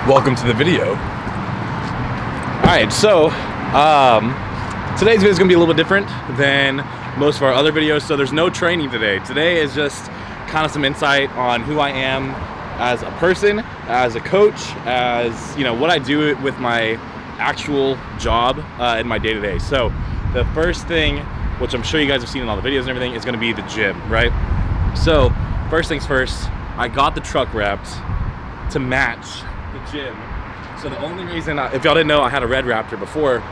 Welcome to the video. Alright, so today's video is going to be a little bit different than most of our other videos. So there's no training today. Today is just kind of some insight on who I am as a person, as a coach, as, you know, what I do with my actual job in my day-to-day. So the first thing, which I'm sure you guys have seen in all the videos and everything, is going to be the gym, right? So first things first, I got the truck wrapped to match the gym. So the only reason, if y'all didn't know, I had a red Raptor before,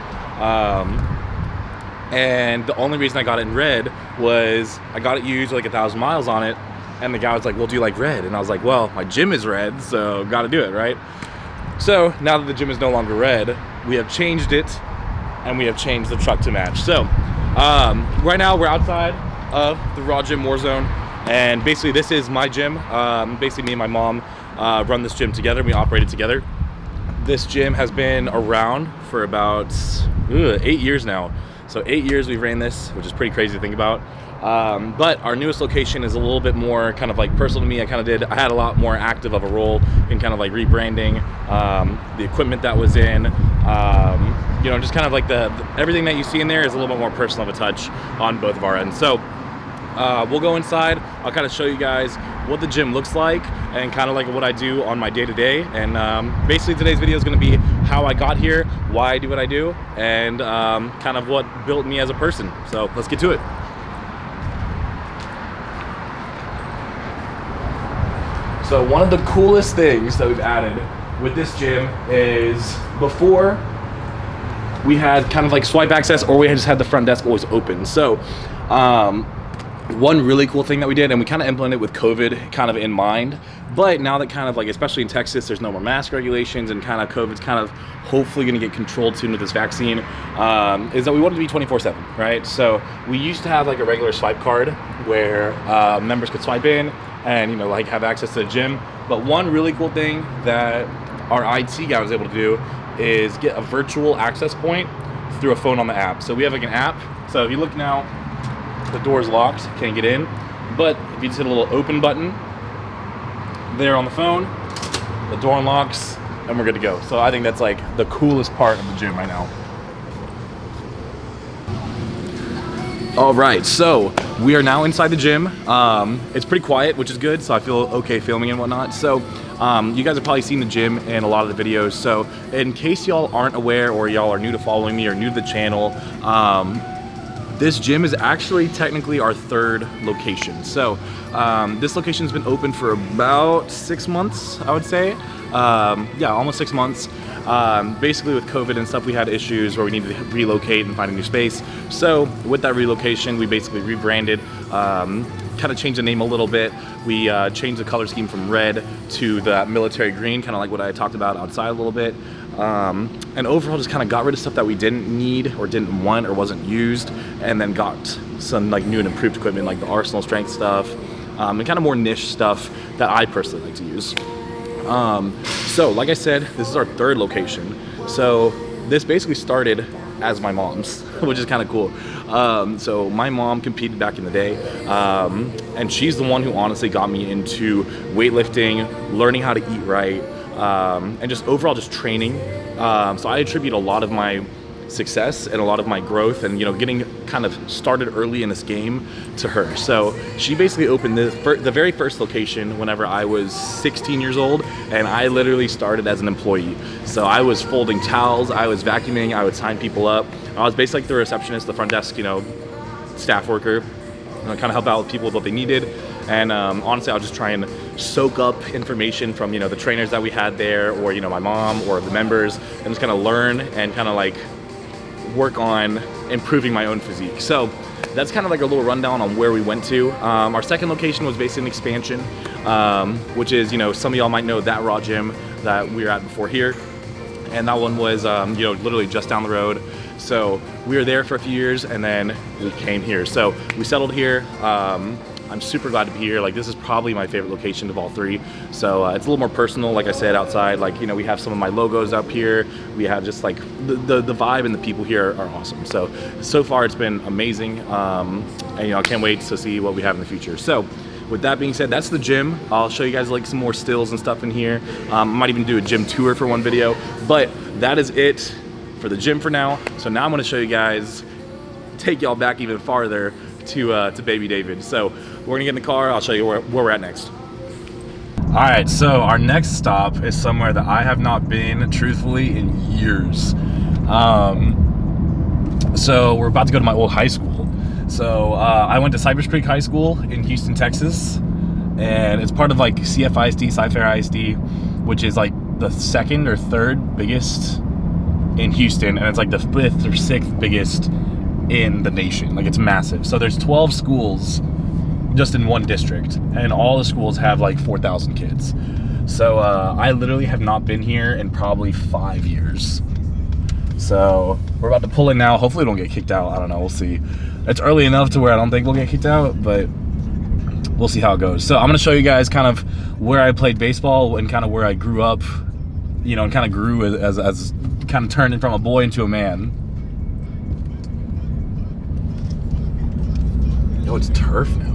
and the only reason I got it in red was I got it used like 1,000 miles on it, and the guy was like, well, do you like red? And I was like, well, my gym is red, so gotta do it, right? So now that the gym is no longer red, we have changed it, and we have changed the truck to match. So right now we're outside of the Raw Gym Warzone, and basically this is my gym. Basically me and my mom run this gym together. We operate it together. This gym has been around for about 8 years now. So 8 years we've ran this, which is pretty crazy to think about. But our newest location is a little bit more kind of like personal to me. I had a lot more active of a role in kind of like rebranding the equipment that was in, you know, just kind of like everything that you see in there is a little bit more personal of a touch on both of our ends. So we'll go inside. I'll kind of show you guys what the gym looks like and kind of like what I do on my day-to-day. And basically today's video is going to be how I got here, why I do what I do, and kind of what built me as a person. So let's get to it. So one of the coolest things that we've added with this gym is before we had kind of like swipe access, or we just had the front desk always open. So one really cool thing that we did, and we kind of implemented it with COVID kind of in mind, but now that kind of like, especially in Texas, there's no more mask regulations and kind of COVID's kind of hopefully going to get controlled soon with this vaccine, is that we wanted to be 24/7, right? So we used to have like a regular swipe card where members could swipe in and, you know, like have access to the gym. But one really cool thing that our IT guy was able to do is get a virtual access point through a phone on the app. So we have like an app. So if you look now, the door's locked, can't get in. But if you just hit a little open button there on the phone, the door unlocks and we're good to go. So I think that's like the coolest part of the gym right now. All right, so we are now inside the gym. It's pretty quiet, which is good, so I feel okay filming and whatnot. So you guys have probably seen the gym in a lot of the videos. So in case y'all aren't aware, or y'all are new to following me or new to the channel, this gym is actually technically our third location. So this location's been open for about 6 months, I would say. Yeah, almost 6 months. Basically with COVID and stuff, we had issues where we needed to relocate and find a new space. So with that relocation, we basically rebranded, kind of changed the name a little bit. We changed the color scheme from red to the military green, kind of like what I talked about outside a little bit. And overall just kind of got rid of stuff that we didn't need or didn't want or wasn't used, and then got some like new and improved equipment like the Arsenal strength stuff, and kind of more niche stuff that I personally like to use. So like I said, this is our third location. So this basically started as my mom's, which is kind of cool. So my mom competed back in the day, and she's the one who honestly got me into weightlifting, learning how to eat right, and just overall just training. So I attribute a lot of my success and a lot of my growth and, you know, getting kind of started early in this game to her. So she basically opened the very first location whenever I was 16 years old, and I literally started as an employee. So I was folding towels, I was vacuuming, I would sign people up. I was basically like the receptionist, the front desk, you know, staff worker, kind of help out with people with what they needed. And honestly, I'll just try and soak up information from, you know, the trainers that we had there, or, you know, my mom or the members, and just kind of learn and kind of like work on improving my own physique. So that's kind of like a little rundown on where we went to. Our second location was basically an expansion, which is, you know, some of y'all might know that Raw Gym that we were at before here. And that one was, you know, literally just down the road. So we were there for a few years, and then we came here. So we settled here. I'm super glad to be here. Like, this is probably my favorite location of all three. So it's a little more personal, like I said, outside. Like, you know, we have some of my logos up here. We have just like the vibe, and the people here are awesome. So far it's been amazing. And, you know, I can't wait to see what we have in the future. So with that being said, that's the gym. I'll show you guys like some more stills and stuff in here. I might even do a gym tour for one video, but that is it for the gym for now. So now I'm gonna show you guys, take y'all back even farther to baby David. So we're gonna get in the car. I'll show you where we're at next. All right, so our next stop is somewhere that I have not been, truthfully, in years. So we're about to go to my old high school. So I went to Cypress Creek High School in Houston, Texas, and it's part of like CF Cy-Fair ISD, which is like the second or third biggest in Houston, and it's like the 5th or 6th biggest in the nation. Like, it's massive. So there's 12 schools just in one district, and all the schools have like 4,000 kids. So I literally have not been here in probably 5 years. So we're about to pull in now. Hopefully we don't get kicked out. I don't know, we'll see. It's early enough to where I don't think we'll get kicked out, but we'll see how it goes. So I'm gonna show you guys kind of where I played baseball and kind of where I grew up, you know, and kind of grew as kind of turning from a boy into a man. Yo, it's turf now.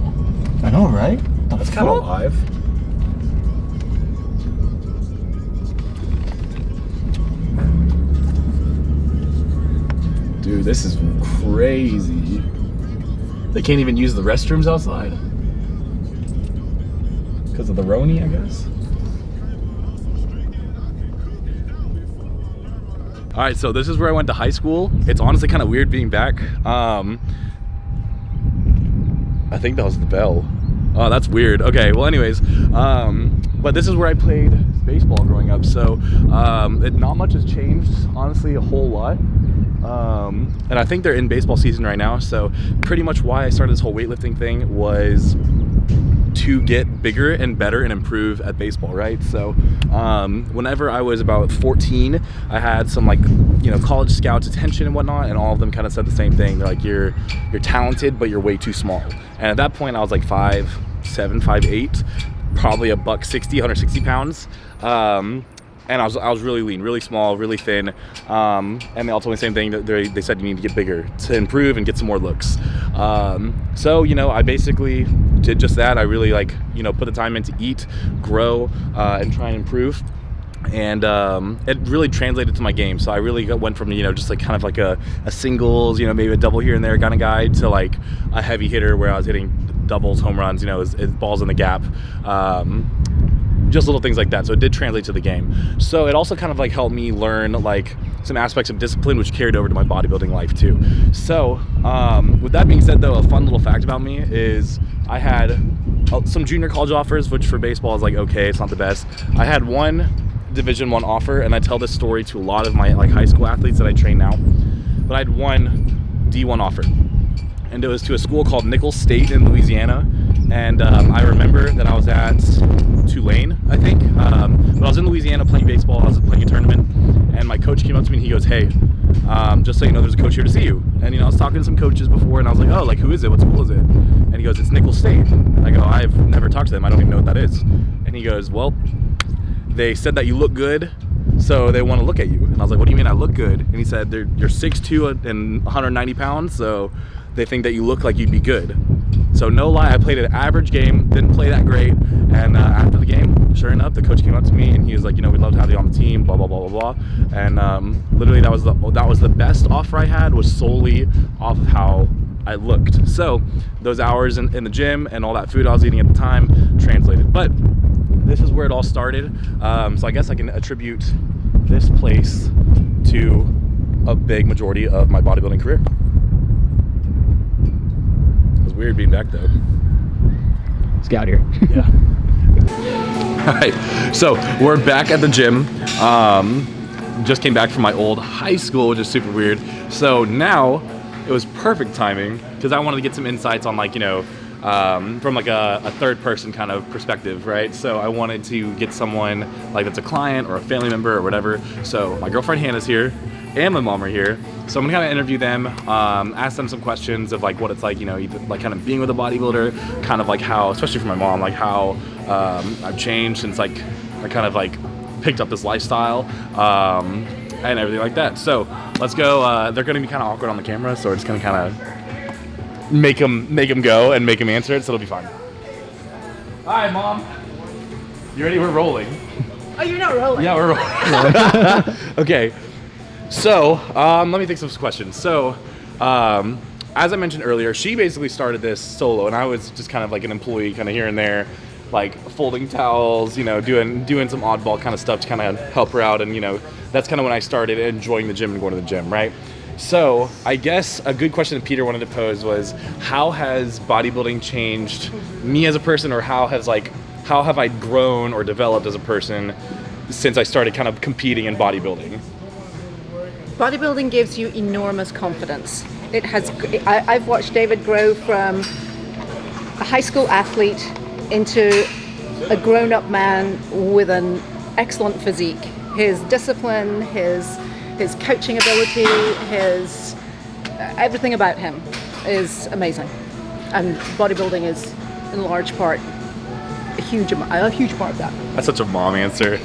I know, right? That's kind of live. Dude, this is crazy. They can't even use the restrooms outside because of the Roni, I guess. All right, so this is where I went to high school. It's honestly kind of weird being back. I think that was the bell. Oh, that's weird. Okay, well anyways, but this is where I played baseball growing up. So not much has changed, honestly, a whole lot. And I think they're in baseball season right now. So pretty much why I started this whole weightlifting thing was to get bigger and better and improve at baseball, right? So whenever I was about 14, I had some like, you know, college scouts attention and whatnot, and all of them kind of said the same thing. They're like, you're talented, but you're way too small. And at that point I was like 5'7", 5'8", probably a buck 60, 160 pounds. And I was really lean, really small, really thin. And they all told me the same thing, that they said you need to get bigger to improve and get some more looks. So, you know, I basically did just that. I really like, you know, put the time in to eat, grow, and try and improve. And it really translated to my game. So I really went from, you know, just like kind of like a singles, you know, maybe a double here and there kind of guy, to like a heavy hitter where I was hitting doubles, home runs, you know, balls in the gap. Just little things like that. So it did translate to the game. So it also kind of like helped me learn like some aspects of discipline, which carried over to my bodybuilding life too. So with that being said though, a fun little fact about me is I had some junior college offers, which for baseball is like, okay, it's not the best. I had one Division I offer, and I tell this story to a lot of my like high school athletes that I train now, but I had one D1 offer, and it was to a school called Nicholls State in Louisiana. And I remember that I was at Tulane, I think, but I was in Louisiana playing baseball. I was playing a tournament, and my coach came up to me and he goes, hey, just so you know, there's a coach here to see you. And, you know, I was talking to some coaches before, and I was like, oh, like, who is it? What school is it? And he goes, it's Nicholls State. And I go, I've never talked to them. I don't even know what that is. And he goes, well, they said that you look good, so they want to look at you. And I was like, what do you mean I look good? And he said, you're 6'2" and 190 pounds, so they think that you look like you'd be good. So no lie, I played an average game, didn't play that great, and after the game, sure enough, the coach came up to me and he was like, you know, we'd love to have you on the team, blah, blah, blah, blah, blah. And literally that was the best offer I had, was solely off of how I looked. So those hours in the gym and all that food I was eating at the time translated. But this is where it all started. So I guess I can attribute this place to a big majority of my bodybuilding career. Weird being back though. Let's get out here. Yeah. All right, so we're back at the gym. Just came back from my old high school, which is super weird. So now it was perfect timing because I wanted to get some insights on, like, you know, from like a third person kind of perspective, right? So I wanted to get someone like that's a client or a family member or whatever. So my girlfriend Hannah's here and my mom are here. So I'm gonna kind of interview them, ask them some questions of like what it's like, you know, either like kind of being with a bodybuilder, kind of like how, especially for my mom, like how I've changed since like I kind of like picked up this lifestyle and everything like that. So let's go. They're gonna be kind of awkward on the camera, so we're just gonna kind of make them go and make them answer it, so it'll be fine. Hi, Mom. You ready? We're rolling. Oh, you're not rolling. Yeah, we're rolling. Okay. So, let me think of some questions. So, as I mentioned earlier, she basically started this solo, and I was just kind of like an employee, kind of here and there, like folding towels, you know, doing some oddball kind of stuff to kind of help her out, and you know, that's kind of when I started enjoying the gym and going to the gym, right? So, I guess a good question that Peter wanted to pose was, how has bodybuilding changed me as a person, or how have I grown or developed as a person since I started kind of competing in bodybuilding? Bodybuilding gives you enormous confidence. It has. I've watched David grow from a high school athlete into a grown-up man with an excellent physique. His discipline, his coaching ability, his everything about him is amazing. And bodybuilding is, in large part, a huge part of that. That's such a mom answer.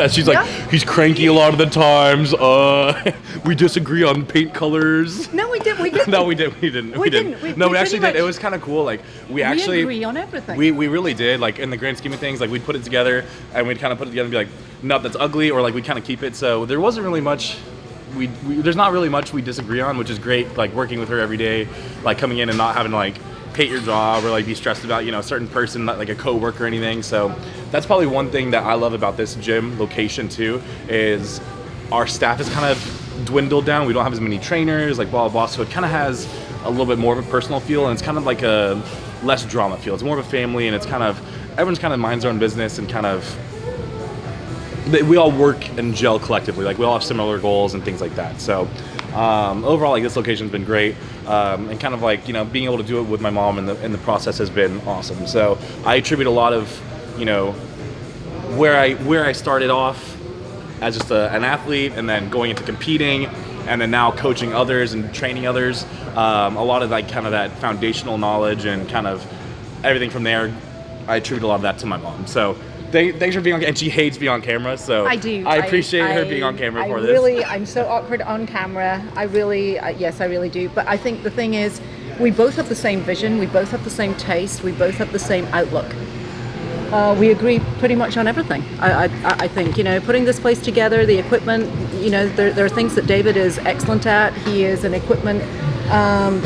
She's like, he's cranky a lot of the times. We disagree on paint colors. No, we didn't. No, we didn't. We didn't. We actually did. It was kind of cool. Like we actually agree on everything. We really did. Like in the grand scheme of things, like we'd put it together and we'd kind of put it together and be like, no, that's ugly, or like we'd kind of keep it. So there wasn't really much. There's not really much we disagree on, which is great. Like working with her every day, like coming in and not having to like hate your job or like be stressed about, you know, a certain person, not like a coworker or anything. So that's probably one thing that I love about this gym location too, is our staff is kind of dwindled down. We don't have as many trainers, like blah, blah, blah. So it kind of has a little bit more of a personal feel, and it's kind of like a less drama feel. It's more of a family, and it's kind of, everyone's kind of minds their own business, and kind of, we all work and gel collectively. Like we all have similar goals and things like that. So overall, like this location's been great, and kind of like, you know, being able to do it with my mom in the process has been awesome. So I attribute a lot of, you know, where I started off as just an athlete, and then going into competing, and then now coaching others and training others. A lot of like kind of that foundational knowledge and kind of everything from there, I attribute a lot of that to my mom. So thanks for being on, and she hates being on camera, so I do. I appreciate her being on camera for this. I'm so awkward on camera. Yes, I really do. But I think the thing is, we both have the same vision, we both have the same taste, we both have the same outlook. We agree pretty much on everything. I think, you know, putting this place together, the equipment, you know, there are things that David is excellent at. He is an equipment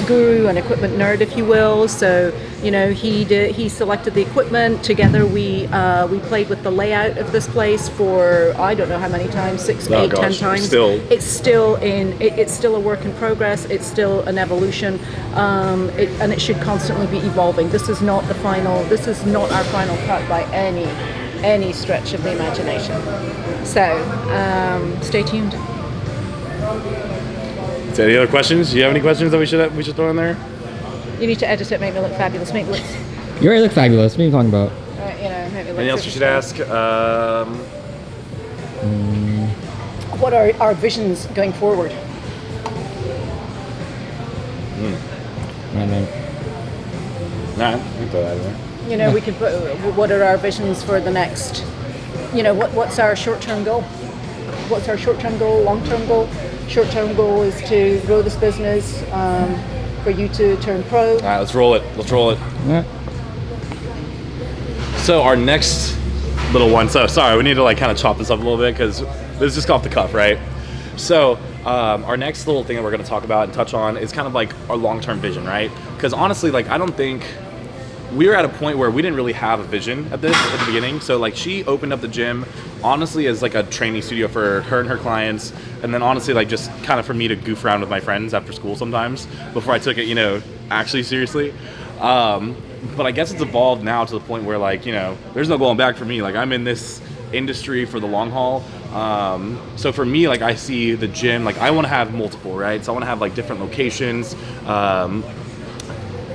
guru, an equipment nerd, if you will. So, you know, he selected the equipment. Together we played with the layout of this place for I don't know how many times, 6, 8, 10 times. It's still a work in progress. It's still an evolution, and it should constantly be evolving. This is not the final. This is not our final cut by any stretch of the imagination. So stay tuned. So any other questions? Do you have any questions that we should throw in there? You need to edit it, make me look fabulous. You already look fabulous. What are you talking about? You know, make me look. Anything else you should ask? What are our visions going forward? I know. Nah, we can throw that in there. You know, we could put, what are our visions for the next, you know, what's our short-term goal? What's our short-term goal, long-term goal? Short-term goal is to grow this business, for you to turn pro. All right, let's roll it. Yeah. So our next little one, so sorry, we need to like kind of chop this up a little bit because this is just off the cuff, right? So our next little thing that we're going to talk about and touch on is kind of like our long-term vision, right? Because honestly, like I don't think we were at a point where we didn't really have a vision at the beginning. So like she opened up the gym honestly as like a training studio for her and her clients, and then honestly like just kind of for me to goof around with my friends after school sometimes before I took it, you know, actually seriously. But I guess it's evolved now to the point where like, you know, there's no going back for me. Like I'm in this industry for the long haul. So for me, like I see the gym, like I want to have multiple, right? So I want to have like different locations,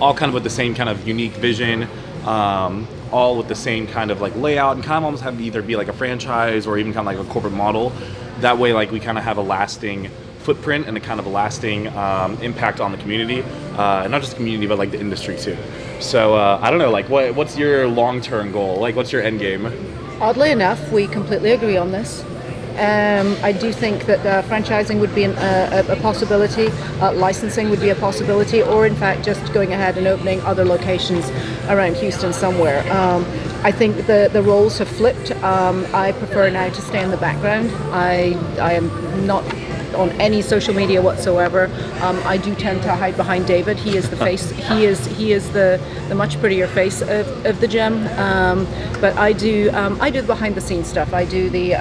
all kind of with the same kind of unique vision, all with the same kind of like layout, and kind of almost have to either be like a franchise or even kind of like a corporate model. That way, like we kind of have a lasting footprint and a kind of a lasting impact on the community, and not just the community, but like the industry too. So I don't know, like what's your long-term goal? Like what's your end game? Oddly enough, we completely agree on this. I do think that franchising would be a possibility, licensing would be a possibility, or in fact just going ahead and opening other locations around Houston somewhere. I think the roles have flipped. I prefer now to stay in the background. I am not on any social media whatsoever. I do tend to hide behind David. He is the face. He is the much prettier face of the gym. But I do the behind the scenes stuff. I do the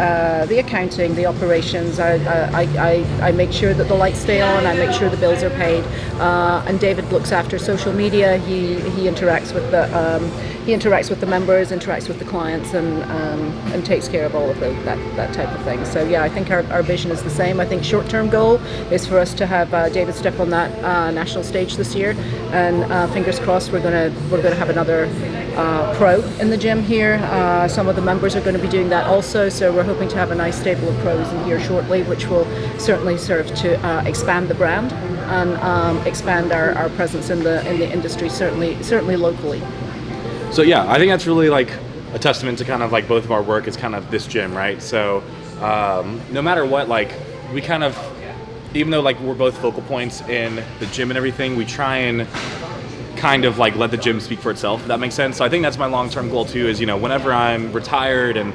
accounting, the operations. I make sure that the lights stay on. I make sure the bills are paid. And David looks after social media. He interacts with the members, interacts with the clients, and takes care of all of that type of thing. So yeah, I think our vision is the same. I think short-term goal is for us to have David step on that national stage this year, and fingers crossed we're gonna have another pro in the gym here. Some of the members are going to be doing that also, so we're hoping to have a nice stable of pros in here shortly, which will certainly serve to expand the brand and expand our presence in the industry, certainly locally. So yeah, I think that's really like a testament to kind of like both of our work is kind of this gym, right? So no matter what, like we kind of, even though like we're both focal points in the gym and everything, we try and kind of like let the gym speak for itself, if that makes sense. So I think that's my long-term goal too, is, you know, whenever I'm retired and,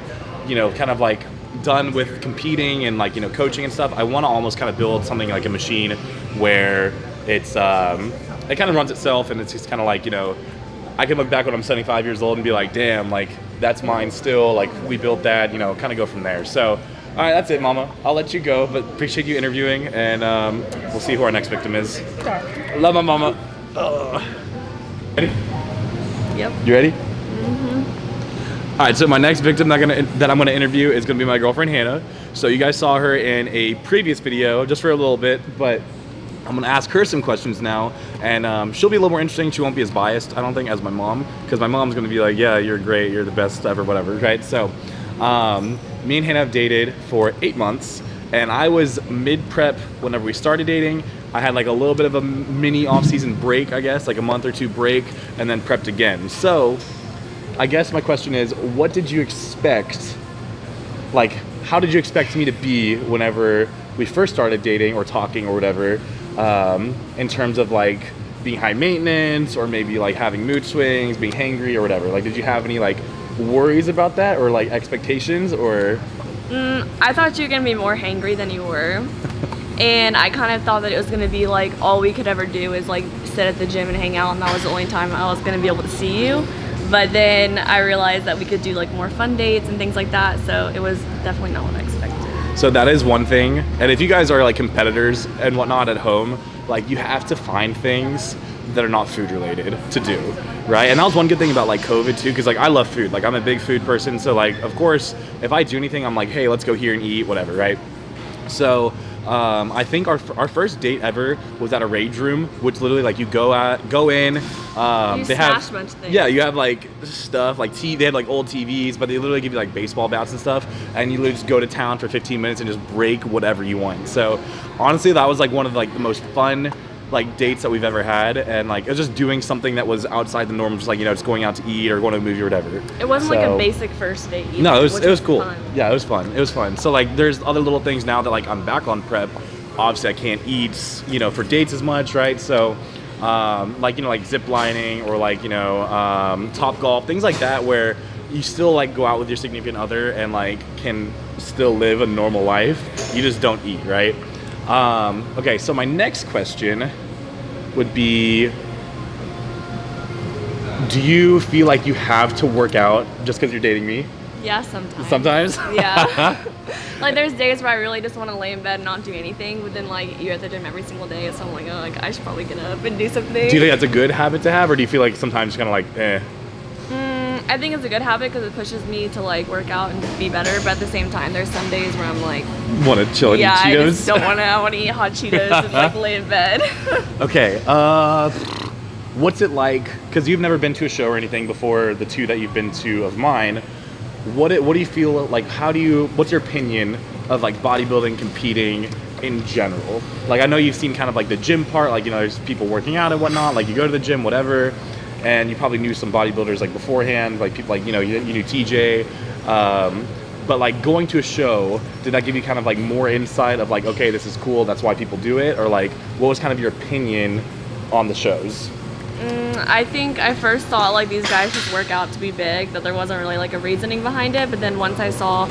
you know, kind of like done with competing and like, you know, coaching and stuff, I want to almost kind of build something like a machine where it's it kind of runs itself, and it's just kind of like, you know, I can look back when I'm 75 years old and be like, damn, like that's mine still, like we built that, you know, kind of go from there. So all right, that's it, Mama. I'll let you go, but appreciate you interviewing, and we'll see who our next victim is. Sure. Love my mama. Ready? Yep. You ready? Mm-hmm. All right, so my next victim that I'm gonna interview is gonna be my girlfriend, Hannah. So you guys saw her in a previous video, just for a little bit, but I'm gonna ask her some questions now, and she'll be a little more interesting. She won't be as biased, I don't think, as my mom, because my mom's gonna be like, yeah, you're great, you're the best ever, whatever, right? So me and Hannah have dated for 8 months, and I was mid-prep whenever we started dating. I had like a little bit of a mini off-season break, I guess, like a month or two break, and then prepped again. So I guess my question is, what did you expect? Like, how did you expect me to be whenever we first started dating or talking or whatever, in terms of like being high maintenance, or maybe like having mood swings, being hangry or whatever? Like, did you have any like worries about that, or like expectations, or? I thought you were gonna be more hangry than you were. And I kind of thought that it was gonna be like all we could ever do is like sit at the gym and hang out, and that was the only time I was gonna be able to see you. But then I realized that we could do like more fun dates and things like that, so it was definitely not what I expected. So that is one thing. And if you guys are like competitors and whatnot at home, like you have to find things that are not food related to do, right? And that was one good thing about like COVID too, because like I love food. Like I'm a big food person, so like of course if I do anything, I'm like, hey, let's go here and eat, whatever, right? So I think our first date ever was at a rage room, which literally like you go in. You they have a bunch of things. Yeah, you have like stuff like they had like old TVs, but they literally give you like baseball bats and stuff, and you literally just go to town for 15 minutes and just break whatever you want. So honestly, that was like one of like the most fun like dates that we've ever had, and like it was just doing something that was outside the norm, just like, you know, just going out to eat or going to a movie or whatever. It wasn't like a basic first date either, no, it was cool. Fun. Yeah, it was fun. So like there's other little things now that like I'm back on prep. Obviously I can't eat, you know, for dates as much, right? So like, you know, like zip lining, or like, you know, top golf, things like that, where you still like go out with your significant other and like can still live a normal life. You just don't eat, right? Okay, so my next question would be, do you feel like you have to work out just because you're dating me? Yeah, sometimes. Sometimes? Yeah. Like there's days where I really just want to lay in bed and not do anything, but then like you're at the gym every single day, so I'm like, oh, like I should probably get up and do something. Do you think that's a good habit to have, or do you feel like sometimes kind of like, eh? I think it's a good habit because it pushes me to like work out and be better, but at the same time, there's some days where I'm like, want to chill and eat Cheetos? I just don't want to. I want to eat hot Cheetos and like lay in bed. Okay, what's it like, because you've never been to a show or anything before the two that you've been to of mine, what do you feel like, what's your opinion of like bodybuilding, competing in general? Like I know you've seen kind of like the gym part, like, you know, there's people working out and whatnot, like you go to the gym, whatever, and you probably knew some bodybuilders like beforehand, like people like, you know, you knew TJ, but like going to a show, did that give you kind of like more insight of like, okay, this is cool, that's why people do it? Or like, what was kind of your opinion on the shows? I think I first thought like these guys just work out to be big, that there wasn't really like a reasoning behind it. But then once I saw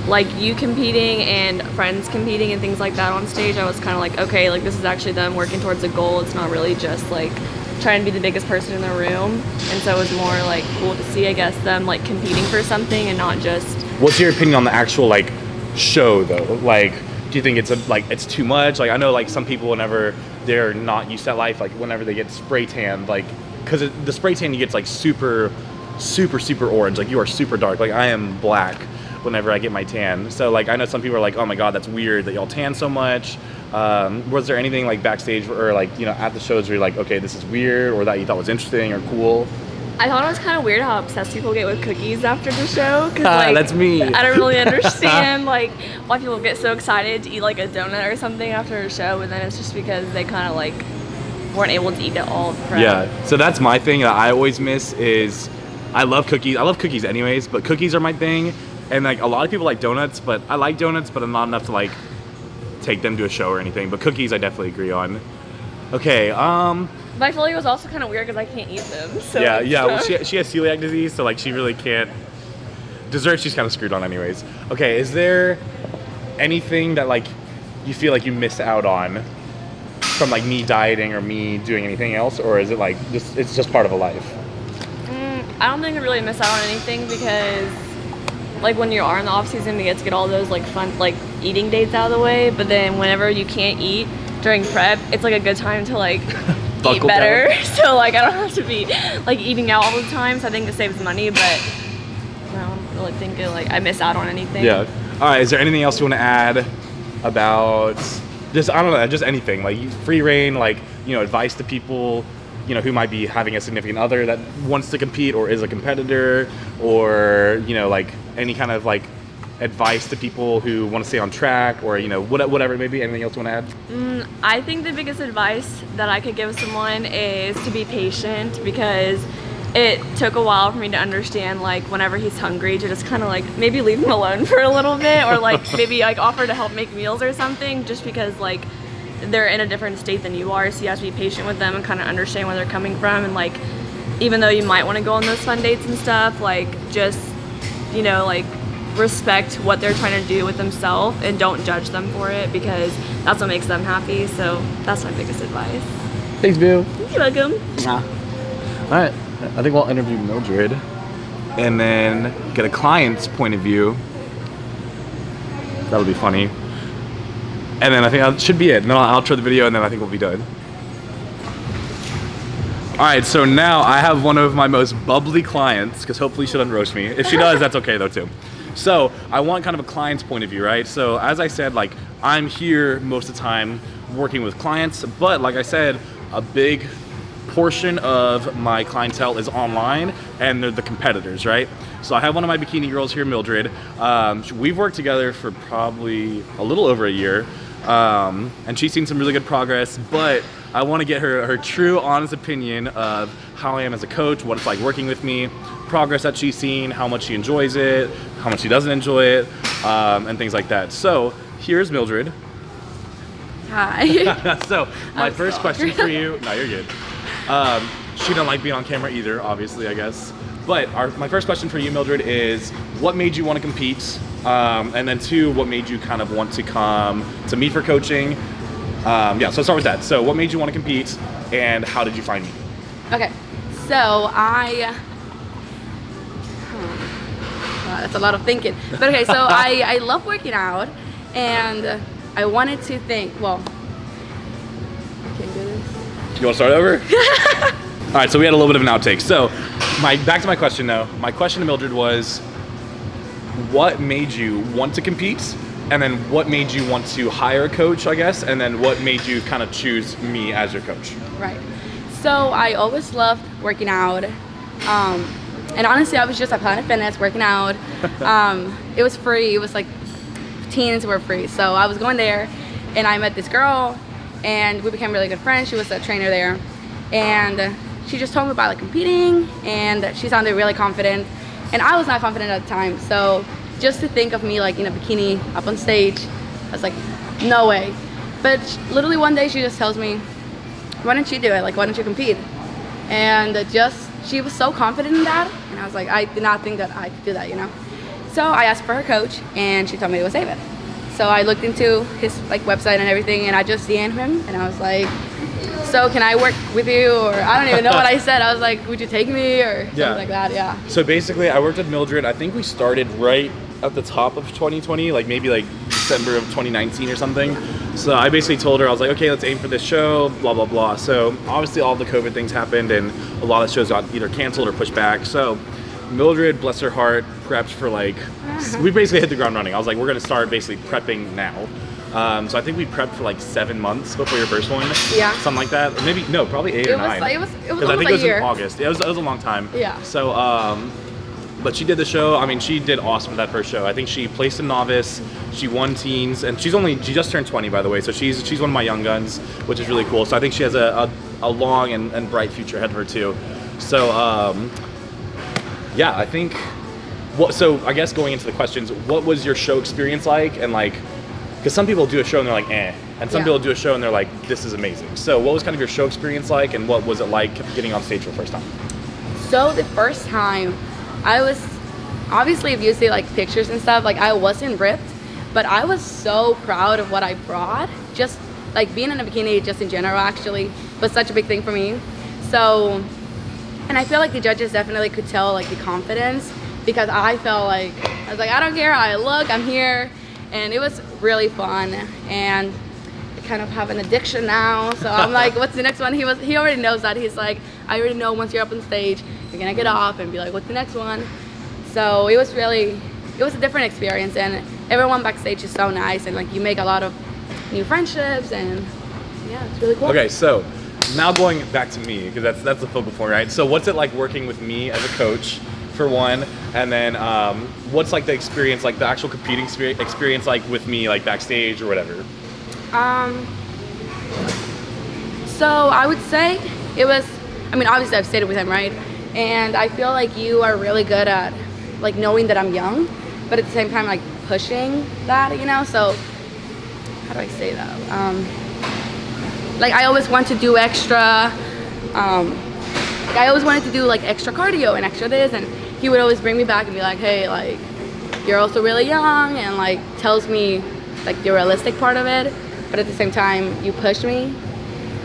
like you competing and friends competing and things like that on stage, I was kind of like, okay, like this is actually them working towards a goal. It's not really just like trying to be the biggest person in the room. And so it was more like cool to see, I guess, them like competing for something and not just. What's your opinion on the actual like show though? Like, do you think it's it's too much? Like, I know like some people, whenever they're not used to that life, like whenever they get spray tanned, like, because the spray tan you get's like super orange, like you are super dark. Like I am black whenever I get my tan. So like I know some people are like, oh my god, that's weird that y'all tan so much. Was there anything like backstage or like, you know, at the shows where you're like, okay, this is weird, or that you thought was interesting or cool? I thought it was kind of weird how obsessed people get with cookies after the show. Cause, like, that's me. I don't really understand like why people get so excited to eat like a donut or something after a show, and then it's just because they kind of like weren't able to eat it all. Yeah, so that's my thing that I always miss is I love cookies. I love cookies anyways, but cookies are my thing. And like a lot of people like donuts, but I like donuts, but I'm not enough to like take them to a show or anything. But cookies I definitely agree on. Okay, But I feel like it was also kind of weird because I can't eat them. So yeah. Well, she has celiac disease, so like she really can't. Dessert she's kind of screwed on anyways. Okay, is there anything that like you feel like you missed out on from like me dieting or me doing anything else, or is it like just it's just part of a life? I don't think I really miss out on anything because like when you are in the off season, we get to get all those like fun like eating dates out of the way. But then whenever you can't eat during prep, it's like a good time to like eat better. So like I don't have to be like eating out all the time. So I think it saves money, but I don't really think it, like I miss out on anything. Yeah. All right. Is there anything else you want to add about just I don't know, just anything like free reign, like you know, advice to people, you know, who might be having a significant other that wants to compete or is a competitor, or you know, like any kind of like advice to people who want to stay on track, or you know, whatever it may be. Anything else you want to add? I think the biggest advice that I could give someone is to be patient, because it took a while for me to understand like whenever he's hungry to just kind of like maybe leave him alone for a little bit, or like maybe like offer to help make meals or something, just because like they're in a different state than you are, so you have to be patient with them and kind of understand where they're coming from. And like even though you might want to go on those fun dates and stuff, like just, you know, like respect what they're trying to do with themselves and don't judge them for it, because that's what makes them happy. So that's my biggest advice. Thanks, Boo. You're welcome. All right, I think we'll interview Mildred and then get a client's point of view. That'll be funny. And then I think that should be it. And then I'll outro the video, and then I think we'll be done. All right, so now I have one of my most bubbly clients, because hopefully she doesn't roast me. If she does, that's okay though too. So I want kind of a client's point of view, right? So as I said, like I'm here most of the time working with clients, but like I said, a big portion of my clientele is online, and they're the competitors, right? So I have one of my bikini girls here, Mildred. We've worked together for probably a little over a year, and she's seen some really good progress, but I want to get her true, honest opinion of how I am as a coach, what it's like working with me, progress that she's seen, how much she enjoys it, how much she doesn't enjoy it, and things like that. So here's Mildred. Hi. So my first question for you, no, you're good. She doesn't like being on camera either, obviously, I guess. But my first question for you, Mildred, is what made you want to compete? And then two, what made you kind of want to come to me for coaching? So let's start with that. So what made you want to compete, and how did you find me? Okay, so that's a lot of thinking. But okay, so I love working out, and I wanted to think, well, I can do this. You want to start over? All right, so we had a little bit of an outtake. So back to my question though. My question to Mildred was, what made you want to compete? And then what made you want to hire a coach, I guess? And then what made you kind of choose me as your coach? Right. So I always loved working out. And honestly, I was just at Planet Fitness working out. It was free. It was like teens were free. So I was going there, and I met this girl, and we became really good friends. She was a trainer there, and she just told me about like competing, and she sounded really confident, and I was not confident at the time. So just to think of me like in a bikini up on stage, I was like, no way. But literally one day she just tells me, why don't you do it? Like, why don't you compete? And she was so confident in that, and I was like, I did not think that I could do that, you know. So I asked for her coach, and she told me it was David. So I looked into his like website and everything, and I just DM'd him, and I was like, so can I work with you? Or I don't even know what I said. I was like, would you take me or something like that? Yeah. So basically, I worked with Mildred. I think we started right at the top of 2020, like maybe like December of 2019 or something. So I basically told her, I was like, okay, let's aim for this show, blah, blah, blah. So obviously all the COVID things happened and a lot of shows got either canceled or pushed back. So Mildred, bless her heart, prepped for like, we basically hit the ground running. I was like, we're gonna start basically prepping now. So I think we prepped for like 7 months before your first one. Yeah. Something like that. Maybe, no, probably 8 or 9. It was Because I think it was in August. It was a long time. Yeah. So, but she did the show. I mean, she did awesome with that first show. I think she placed in novice. She won teens, and she just turned 20, by the way. So she's one of my young guns, which is really cool. So I think she has a long and bright future ahead of her too. So yeah, I think. So I guess going into the questions, what was your show experience like? And like, because some people do a show and they're like, eh, and some people do a show and they're like, this is amazing. So what was kind of your show experience like, and what was it like getting on stage for the first time? So the first time, I was, obviously if you see like pictures and stuff, like I wasn't ripped, but I was so proud of what I brought. Just like being in a bikini just in general actually was such a big thing for me. So, and I feel like the judges definitely could tell like the confidence, because I felt like, I was like, I don't care how I look, I'm here. And it was really fun, and I kind of have an addiction now. So I'm like, what's the next one? He already knows that. He's like, I already know once you're up on stage, you're gonna get off and be like, what's the next one? So it was a different experience, and everyone backstage is so nice, and like you make a lot of new friendships, and yeah, it's really cool. Okay, so now going back to me, because that's the focal point, right? So what's it like working with me as a coach, for one, and then what's like the experience, like the actual competing experience, like with me, like backstage or whatever? So I would say it was, I mean, obviously I've stayed with him, right? And I feel like you are really good at like knowing that I'm young, but at the same time like pushing that, you know? So how do I say that? Like I always want to do extra, I always wanted to do like extra cardio and extra this, and he would always bring me back and be like, hey, like you're also really young, and like tells me like the realistic part of it, but at the same time you push me.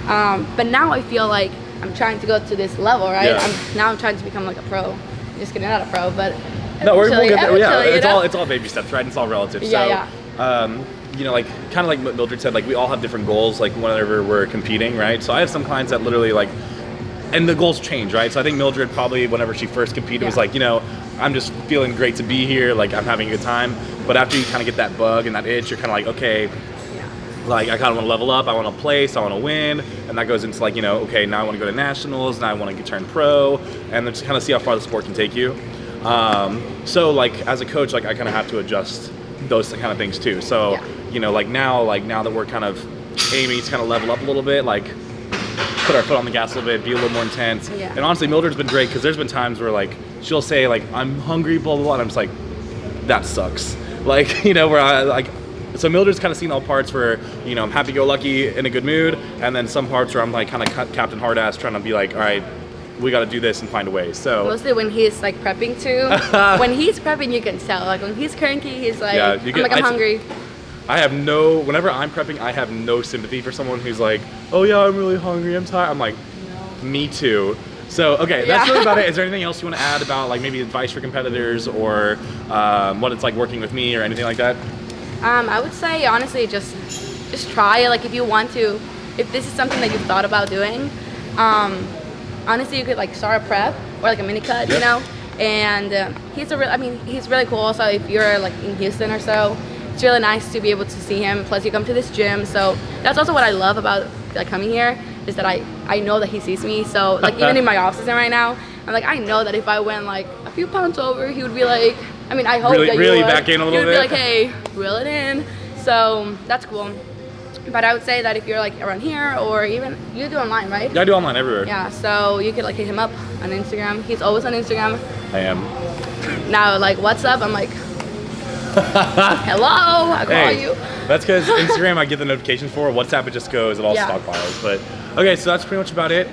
But now I feel like I'm trying to go to this level, right? Yeah. I'm trying to become like a pro. Just kidding, not a pro, but No, we'll get there. Yeah, you know? it's all baby steps, right? It's all relative. Yeah, so, you know, like kind of like what Mildred said, like we all have different goals, like whenever we're competing, right? So I have some clients that literally like, and the goals change, right? So I think Mildred probably, whenever she first competed, was like, you know, I'm just feeling great to be here, like I'm having a good time. But after you kind of get that bug and that itch, you're kind of like, okay, like I kind of want to level up, I want to place, I want to win, and that goes into like, you know, okay, now I want to go to nationals, now I want to turn pro, and then just kind of see how far the sport can take you. So like as a coach, like I kind of have to adjust those kind of things too. So you know, like now that we're kind of aiming to kind of level up a little bit, like put our foot on the gas a little bit, be a little more intense. Yeah. And honestly, Mildred's been great, because there's been times where like she'll say like I'm hungry, blah blah blah, and I'm just like, that sucks. Like, you know, where I like, so Mildred's kind of seen all parts where, you know, I'm happy-go-lucky in a good mood, and then some parts where I'm like kind of Captain Hard-Ass trying to be like, all right, we got to do this and find a way. So mostly when he's like prepping too. When he's prepping, you can tell. Like when he's cranky, he's like, I'm hungry. Whenever I'm prepping, I have no sympathy for someone who's like, oh yeah, I'm really hungry, I'm tired. I'm like, me too. So, okay, that's really about it. Is there anything else you want to add about like maybe advice for competitors, or what it's like working with me or anything like that? I would say honestly, just try. Like if you want to, if this is something that you've thought about doing, honestly, you could like start a prep or like a mini cut, you know. And he's really cool. Also, if you're like in Houston or so, it's really nice to be able to see him. Plus, you come to this gym, so that's also what I love about like coming here, is that I know that he sees me. So like even in my off season right now, I'm like, I know that if I went like a few pounds over, he would be like, I mean, I hope that you really would. back in a little bit. He would be like, hey, reel it in. So that's cool. But I would say that if you're like around here, or even you do online, right? Yeah, I do online everywhere. Yeah, so you could like hit him up on Instagram. He's always on Instagram. I am. Now like WhatsApp, I'm like, Hello, I call Hey, you. that's because Instagram I get the notification for. WhatsApp it just goes, it all Yeah. stockpiles. But okay, so that's pretty much about it.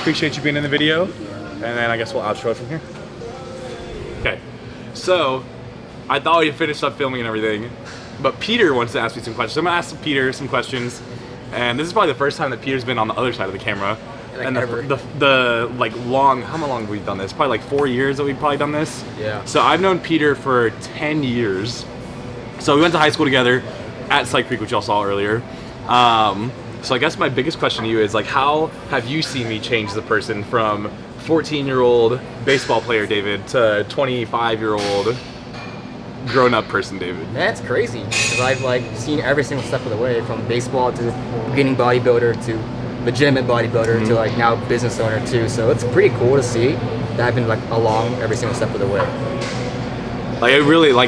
Appreciate you being in the video, and then I guess we'll outro it from here. Okay, so I thought we had finished up filming and everything, but Peter wants to ask me some questions. So I'm gonna ask Peter some questions, and this is probably the first time that Peter's been on the other side of the camera. Like and ever. the like long, how long have we done this? Probably like 4 years that we've probably done this. Yeah. So I've known Peter for 10 years. So we went to high school together at Cypress Creek, which y'all saw earlier. So I guess my biggest question to you is like, how have you seen me change the person from 14-year-old baseball player David to 25-year-old grown-up person David? That's crazy, because I've like seen every single step of the way, from baseball to beginning bodybuilder to legitimate bodybuilder to like now business owner too. So it's pretty cool to see that I've been like along every single step of the way. Like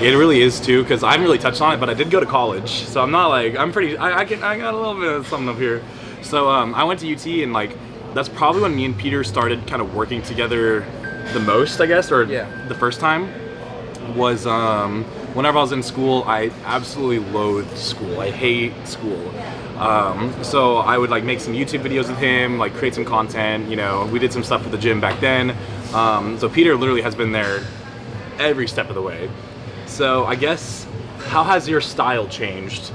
it really is too, because I haven't really touched on it, but I did go to college, so I'm not like, I got a little bit of something up here. So I went to UT, and like that's probably when me and Peter started kind of working together the most, I guess, or the first time was whenever I was in school. I absolutely loathed school. I hate school. So I would like make some YouTube videos with him, like create some content, you know, we did some stuff with the gym back then. So Peter literally has been there every step of the way. So I guess, how has your style changed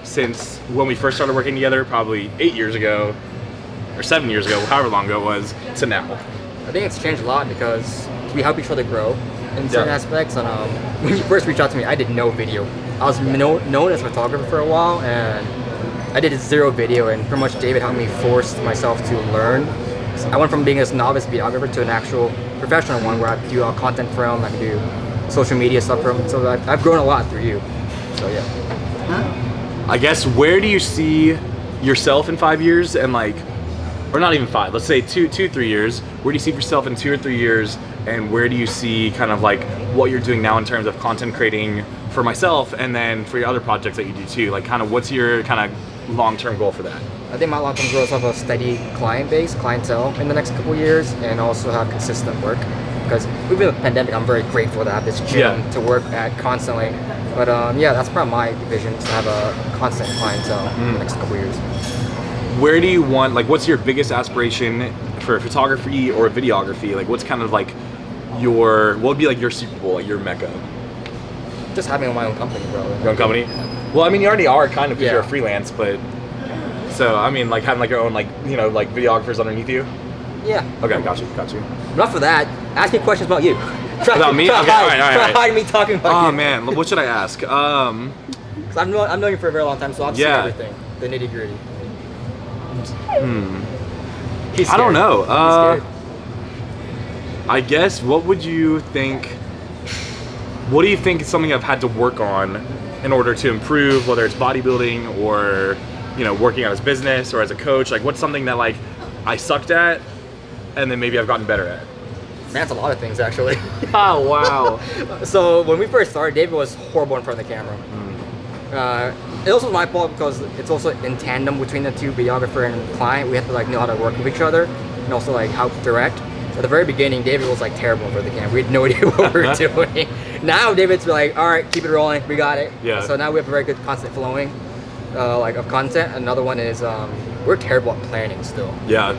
since when we first started working together, probably 8 years ago, or 7 years ago, however long ago it was, to now? I think it's changed a lot because we help each other grow in certain aspects. And when you first reached out to me, I did no video. I was known as a photographer for a while, and I did 0 video, and pretty much David helped me force myself to learn. I went from being a novice videographer to an actual professional one, where I do content for him, I can do social media stuff for him. So I've grown a lot through you. So yeah. I guess, where do you see yourself in 5 years, and like, or not even 5, let's say 3 years, where do you see yourself in 2 or 3 years, and where do you see kind of like what you're doing now in terms of content creating for myself, and then for your other projects that you do too? Like, kind of what's your kind of long-term goal for that? I think my long-term goal is to have a steady clientele in the next couple of years, and also have consistent work. Because we've been in the pandemic, I'm very grateful to have this gym to work at constantly. But yeah, that's probably my vision, is to have a constant clientele in the next couple of years. Where do you want, like, what's your biggest aspiration for photography or videography? Like, what's kind of like what would be like your Super Bowl, like your mecca? Just having my own company, bro. Your own company? Well, I mean, you already are kind of, because you're a Yeah. freelance, but so I mean, like having like your own, like, you know, like videographers underneath you. Yeah. Okay, got you. Enough of that. Ask me questions about you. About me? Okay, all right. Hide me talking about you. Oh man, what should I ask? 'Cause I've known you for a very long time, so I've seen Yeah. everything, the nitty gritty. I don't know. He's scared. I guess, what do you think is something I've had to work on in order to improve, whether it's bodybuilding or, you know, working on his business or as a coach? Like, what's something that like I sucked at and then maybe I've gotten better at? Man, that's a lot of things, actually. Oh, wow. So when we first started, David was horrible in front of the camera. It also was my fault, because it's also in tandem between the two, videographer and client. We have to like know how to work with each other, and also like how to direct. At the very beginning, David was like terrible in front of the camera. We had no idea what we were doing. Now David's like, all right, keep it rolling, we got it. Yeah. So now we have a very good constant flowing like of content. Another one is we're terrible at planning still. Yeah.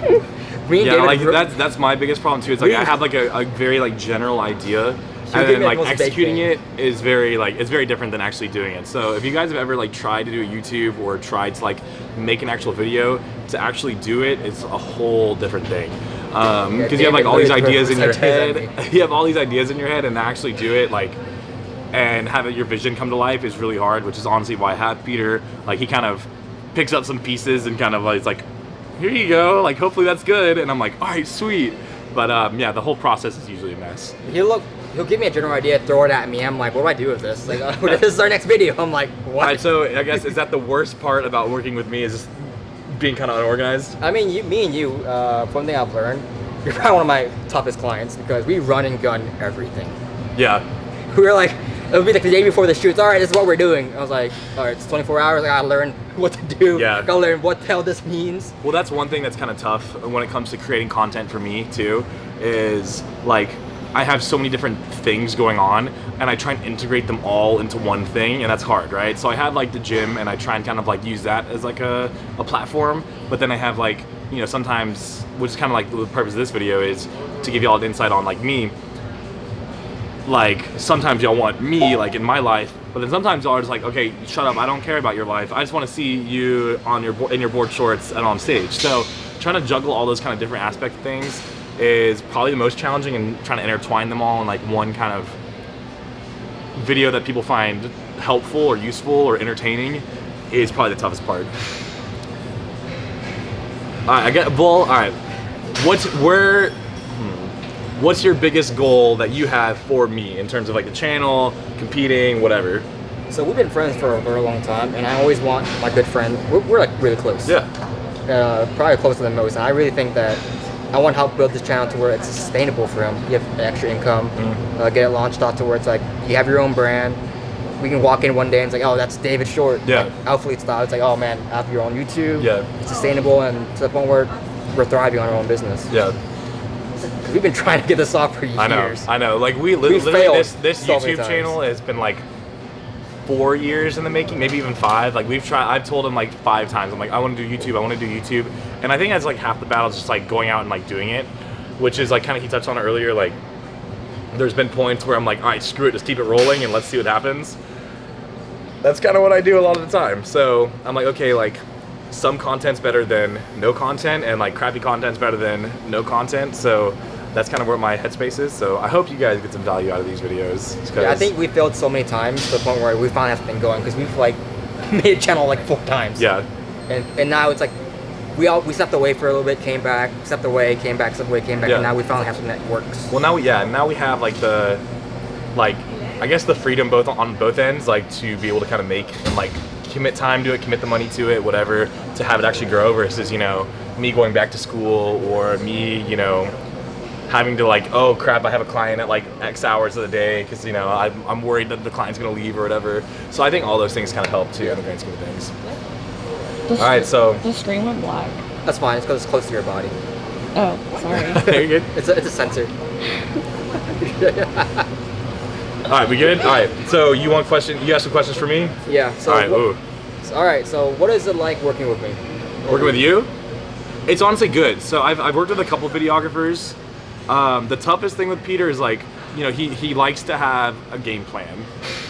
Me and Yeah, David like that's my biggest problem too. It's like I have like a very like general idea, and give then me, like like, most executing baked it is it's very different than actually doing it. So if you guys have ever like tried to do a YouTube or tried to like make an actual video, to actually do it, it's a whole different thing. Because you have like all these ideas in your head. You have all these ideas in your head, and to actually do it, like, and have your vision come to life is really hard. Which is honestly why I have Peter. Like, he kind of picks up some pieces and kind of like, it's like, here you go, like, hopefully that's good, and I'm like, all right, sweet. But yeah, the whole process is usually a mess. He'll give me a general idea, throw it at me. I'm like, what do I do with this? Like, this is our next video. I'm like, what? All right, so I guess, is that the worst part about working with me, is just being kind of unorganized? I mean, me and you, one thing I've learned, you're probably one of my toughest clients, because we run and gun everything. Yeah. We were like, it would be like the day before the shoots, all right, this is what we're doing. I was like, all right, it's 24 hours, I gotta learn what to do. Yeah. Gotta learn what the hell this means. Well, that's one thing that's kind of tough when it comes to creating content for me too, is like, I have so many different things going on, and I try and integrate them all into one thing, and that's hard, right? So I have like the gym, and I try and kind of like use that as like a platform, but then I have like, you know, sometimes, which is kind of like the purpose of this video is to give y'all an insight on like me. Like sometimes y'all want me like in my life, but then sometimes y'all are just like, okay, shut up, I don't care about your life. I just want to see you on in your board shorts and on stage. So trying to juggle all those kind of different aspect of things is probably the most challenging, and trying to intertwine them all in like one kind of video that people find helpful or useful or entertaining is probably the toughest part. All right, what's your biggest goal that you have for me in terms of like the channel, competing, whatever? So we've been friends for a very long time, and I always want my good friend. We're like really close. Yeah. Probably closer than most. And I really think that I want to help build this channel to where it's sustainable for him. You have extra income, get it launched out to where it's like you have your own brand. We can walk in one day and it's like, oh, that's David Short. Yeah. Like, Outfleet style. It's like, oh man, I have your own YouTube. Yeah. It's sustainable, and to the point where we're thriving on our own business. Yeah. We've been trying to get this off for years. I know. Like we literally failed this so many YouTube times. channel has been like 4 years in the making, maybe even 5. Like I've told him like 5 times. I'm like, I want to do YouTube, and I think that's like half the battle is just like going out and like doing it, which is like kind of he touched on it earlier. Like there's been points where I'm like, all right, screw it, just keep it rolling and let's see what happens. That's kind of what I do a lot of the time. So I'm like, okay, like some content's better than no content, and like crappy content's better than no content. So that's kind of where my headspace is. So I hope you guys get some value out of these videos. Yeah, I think we failed so many times to the point where we finally have something going, because we've like made a channel like 4 times. Yeah. And now it's like we stepped away for a little bit, came back, stepped away, came back, stepped away, came back, Yeah. and now we finally have something that works. Well, now we have like the, like, I guess the freedom on both ends, like to be able to kind of make and like commit time to it, commit the money to it, whatever, to have it actually grow versus, you know, me going back to school or me, you know, having to like, oh crap, I have a client at like X hours of the day because, you know, I'm worried that the client's gonna leave or whatever. So I think all those things kind of help too in the grand scheme of things. All right, so the screen went black. That's fine. It's because it's close to your body. Oh, sorry. there you go. It's a sensor. All right, we good? All right, so you have some questions for me? Yeah. So All right, ooh. All right. So what is it like working with me? Working with you? It's honestly good. So I've worked with a couple videographers. The toughest thing with Peter is like, you know, he likes to have a game plan,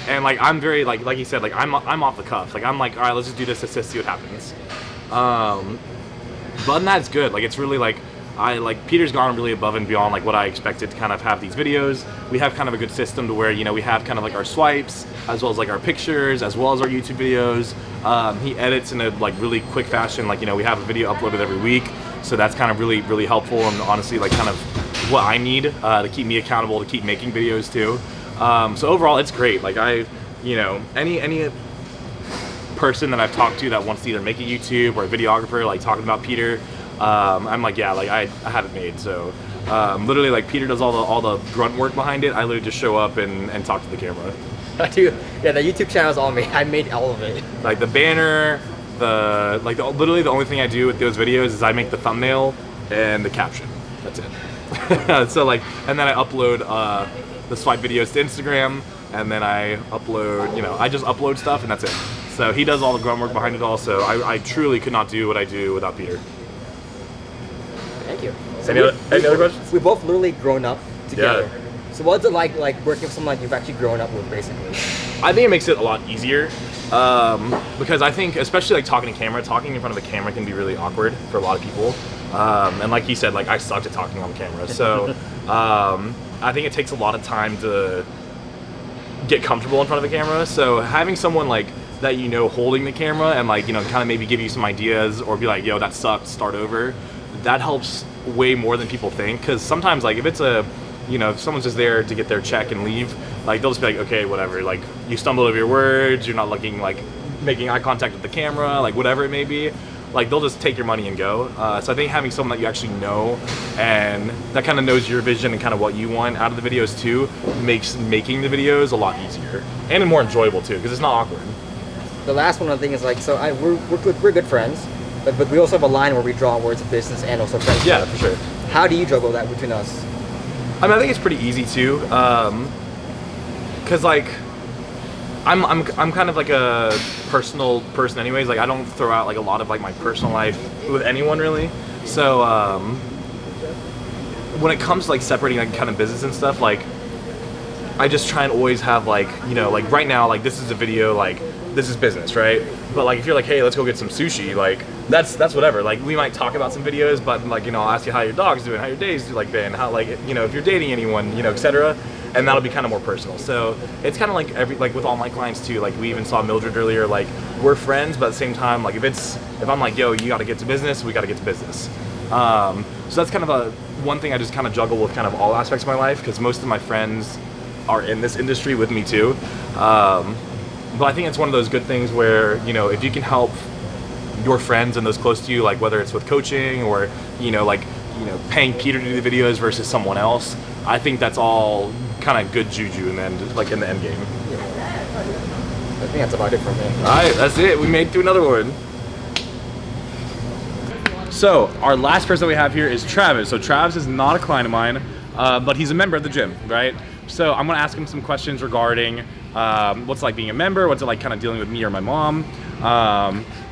and like I'm very like he said, like I'm off the cuff. Like I'm like, all right, let's just do this, let's see what happens. But other than that, it's good. Like it's really like Peter's gone really above and beyond like what I expected to kind of have these videos. We have kind of a good system to where, you know, we have kind of like our swipes as well as like our pictures as well as our YouTube videos. He edits in a like really quick fashion. Like, you know, we have a video uploaded every week, so that's kind of really helpful, and honestly like kind of what I need to keep me accountable to keep making videos too. So overall, it's great. Like you know, any person that I've talked to that wants to either make a YouTube or a videographer, like talking about Peter, I'm like, yeah, like I have it made. So literally, like Peter does all the grunt work behind it. I literally just show up and talk to the camera. I do. Yeah, the YouTube channel is all me. I made all of it. Like the banner, literally the only thing I do with those videos is I make the thumbnail and the caption. That's it. So like, and then I upload the swipe videos to Instagram, and then I upload, you know, I just upload stuff and that's it. So he does all the grunt work behind it all. So I truly could not do what I do without Peter. Thank you. So Any other questions? We both literally grown up together. Yeah. So what's it like working with someone like you've actually grown up with, basically? I think it makes it a lot easier because I think, especially like talking in front of a camera can be really awkward for a lot of people. And like he said, like I sucked at talking on camera. So I think it takes a lot of time to get comfortable in front of the camera. So having someone like that, you know, holding the camera and like, you know, kind of maybe give you some ideas or be like, yo, that sucked, start over, that helps way more than people think. Because sometimes like if it's if someone's just there to get their check and leave, like they'll just be like, okay, whatever, like you stumbled over your words, you're not looking, like making eye contact with the camera, like whatever it may be, like they'll just take your money and go. So I think having someone that you actually know and that kind of knows your vision and kind of what you want out of the videos too makes making the videos a lot easier and more enjoyable too, because it's not awkward. The last one, I think, is like, so we're good friends, but we also have a line where we draw words of business and also friendship. Yeah, for sure. How do you juggle that between us? I mean, I think it's pretty easy too, cause like I'm kind of like a personal person, anyways. Like I don't throw out like a lot of like my personal life with anyone really. So when it comes to like separating like kind of business and stuff, like I just try and always have like, you know, like right now, like this is a video, like this is business, right? But like if you're like, hey, let's go get some sushi, like that's whatever. Like we might talk about some videos, but like, you know, I'll ask you how your dog's doing, how your day's like been, how like, you know, if you're dating anyone, you know, etc. And that'll be kind of more personal. So it's kind of like like with all my clients too, like we even saw Mildred earlier, like we're friends, but at the same time, like if I'm like, yo, you got to get to business, we got to get to business. So that's kind of one thing I just kind of juggle with kind of all aspects of my life, because most of my friends are in this industry with me too. But I think it's one of those good things where, you know, if you can help your friends and those close to you, like whether it's with coaching or, you know, like, you know, paying Peter to do the videos versus someone else, I think that's all kind of good juju in the end, like in the end game. I think that's about it for me. All right, that's it. We made it to another one. So our last person we have here is Travis. So Travis is not a client of mine, but he's a member of the gym, right? So I'm gonna ask him some questions regarding what's it like being a member, what's it like kind of dealing with me or my mom,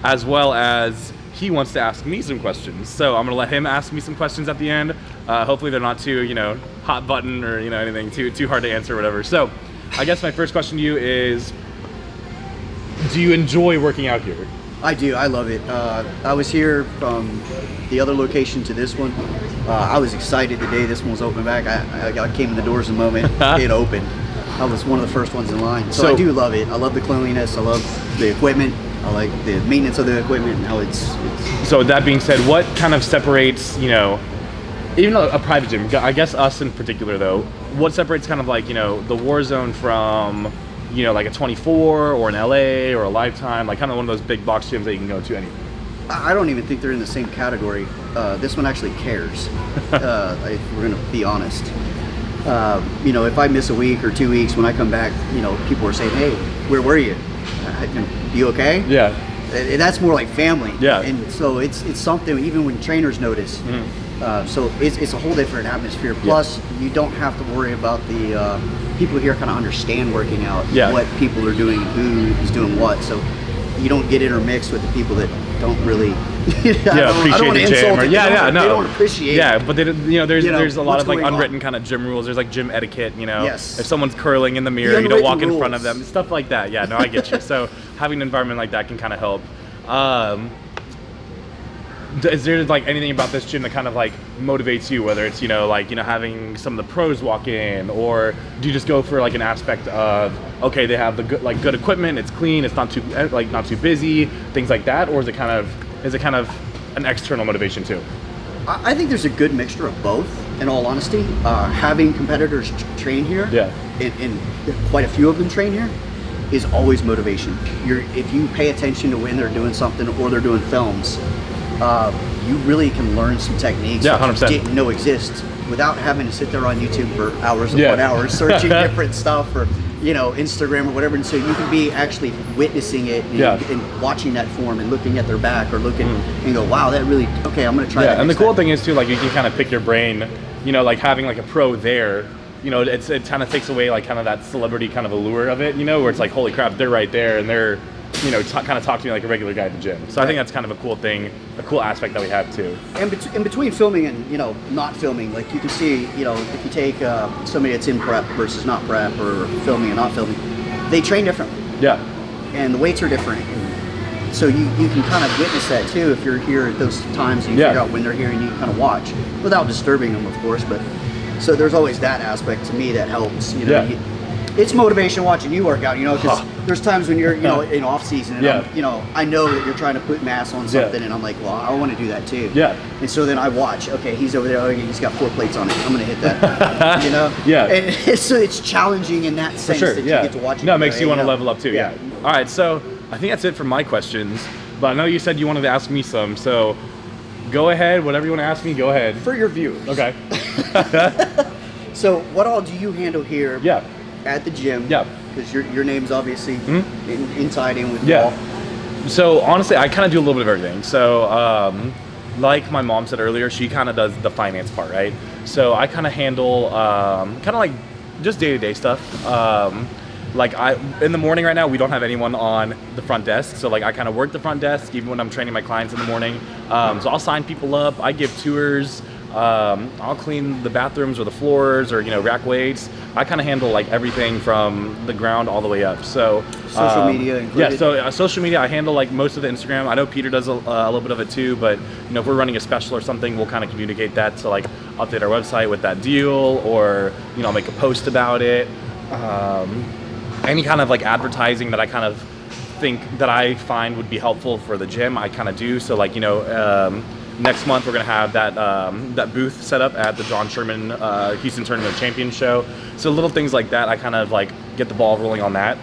as well as he wants to ask me some questions. So I'm gonna let him ask me some questions at the end. Hopefully they're not too, you know, hot button or, you know, anything too hard to answer or whatever. So I guess my first question to you is, do you enjoy working out here? I do. I love it. I was here from the other location to this one. I was excited the day this one was open back. I came in the doors the moment it opened. I was one of the first ones in line. So I do love it. I love the cleanliness. I love the equipment. I like the maintenance of the equipment and how it's. So that being said, what kind of separates, you know, even a private gym, I guess us in particular though, what separates kind of like, you know, the War Zone from, you know, like a 24 or an LA or a Lifetime, like kind of one of those big box gyms that you can go to anything? I don't even think they're in the same category. This one actually cares, if we're going to be honest. You know, if I miss a week or 2 weeks, when I come back, you know, people are saying, hey, where were you? You okay? Yeah. And that's more like family. Yeah. And so it's something, even when trainers notice. So it's a whole different atmosphere. Plus, you don't have to worry about the people here kind of understand working out, what people are doing, who is doing what. So you don't get intermixed with the people that don't really appreciate the gym. Or, they don't appreciate. Yeah, but they, you know, there's a lot of like unwritten on. kind of gym rules. There's like gym etiquette. You know, Yes. if someone's curling in the mirror, you don't walk in front of them. Stuff like that. Yeah, no, I get you. So having an environment like that can kind of help. Is there like anything about this gym that kind of like motivates you, whether it's, you know, like, you know, having some of the pros walk in, or do you just go for like an aspect of, okay, they have the good equipment, it's clean, it's not too busy, things like that, or is it kind of an external motivation too? I think there's a good mixture of both, in all honesty. Having competitors train here, and quite a few of them train here, is always motivation. If you pay attention to when they're doing something or they're doing films, you really can learn some techniques that you didn't know exist without having to sit there on YouTube for hours upon hours searching different stuff, or, you know, Instagram or whatever. And so you can be actually witnessing it and watching that form and looking at their back or looking and go, wow, that really, okay, I'm going to try that. Yeah, and the cool thing is too, like, you can kind of pick your brain, you know, like having like a pro there, you know, it kind of takes away like kind of that celebrity kind of allure of it, you know, where it's like, holy crap, they're right there and they're, you know, kind of talk to me like a regular guy at the gym. So I think that's kind of a cool thing, a cool aspect that we have too. And in between filming and, you know, not filming, like you can see, you know, if you take somebody that's in prep versus not prep, or filming and not filming, they train differently. Yeah. And the weights are different. And so you can kind of witness that too if you're here at those times and you figure out when they're here and you can kind of watch without disturbing them, of course. But so there's always that aspect to me that helps, you know. It's motivation watching you work out, you know, because there's times when you're, you know, in off season, and I'm, you know, I know that you're trying to put mass on something, and I'm like, well, I want to do that too. And so then I watch, okay, he's over there, he's got 4 plates on it, I'm going to hit that, you know? And so it's challenging in that sense that you get to watch it. No, it makes you want to level up too, All right, so I think that's it for my questions, but I know you said you wanted to ask me some, so go ahead, whatever you want to ask me, go ahead. For your viewers. Okay. So what all do you handle here? At the gym, because your name's obviously inside in with the ball. So honestly, I kind of do a little bit of everything. So like my mom said earlier, she kind of does the finance part, right? So I kind of handle kind of like just day-to-day stuff. Like in the morning right now, we don't have anyone on the front desk. So like I kind of work the front desk even when I'm training my clients in the morning. So I'll sign people up. I give tours. I'll clean the bathrooms or the floors or, rack weights. I kind of handle like everything from the ground all the way up. So social media included? Yeah, so social media, I handle like most of the Instagram. I know Peter does a little bit of it too, but if we're running a special or something, we'll kind of communicate that to like update our website with that deal, or, make a post about it. Any kind of like advertising that I kind of think that I find would be helpful for the gym, I kind of do. So like, next month we're gonna have that booth set up at the John Sherman Houston Tournament of Champions show. So little things like that, I kind of like get the ball rolling on that.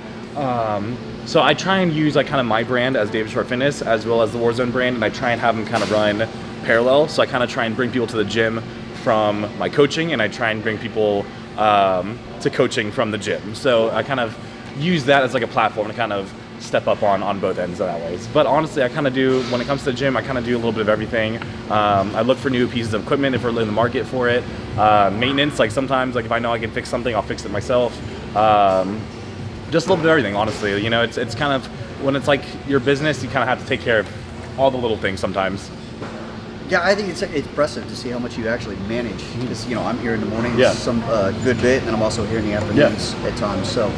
So I try and use like kind of my brand as David Short Fitness as well as the Warzone brand, and I try and have them kind of run parallel. So I kind of try and bring people to the gym from my coaching, and I try and bring people to coaching from the gym. So I kind of use that as like a platform to kind of step up on both ends of that ways. But honestly, I kind of do, when it comes to the gym, I kind of do a little bit of everything. I look for new pieces of equipment if we're in the market for it. Maintenance, like sometimes, like if I know I can fix something, I'll fix it myself. Just a little bit of everything, honestly. It's kind of, when it's like your business, you kind of have to take care of all the little things sometimes. Yeah, I think it's impressive to see how much you actually manage. Because I'm here in the mornings, Yeah. some good bit, and I'm also here in the afternoons at times. So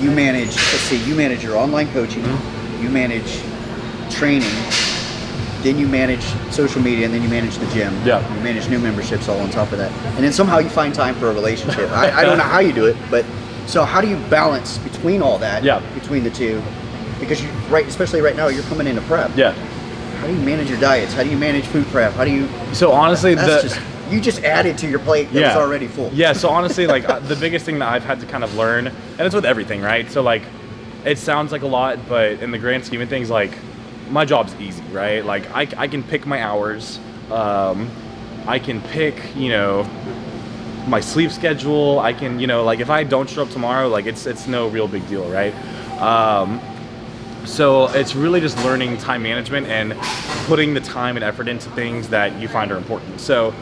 you manage your online coaching, you manage training, then you manage social media, and then you manage the gym. Yeah. You manage new memberships all on top of that, and then somehow you find time for a relationship. I don't know how you do it, but so how do you balance between all that? Yeah. Between the two, because especially right now, you're coming into prep. Yeah. How do you manage your diets? How do you manage food prep? How do you? So honestly, You just added to your plate that was already full. Yeah, so honestly, like the biggest thing that I've had to kind of learn, and it's with everything, right? So like, it sounds like a lot, but in the grand scheme of things, like my job's easy, right? Like I can pick my hours, I can pick, my sleep schedule. I can, like if I don't show up tomorrow, like it's no real big deal, right? So it's really just learning time management and putting the time and effort into things that you find are important. So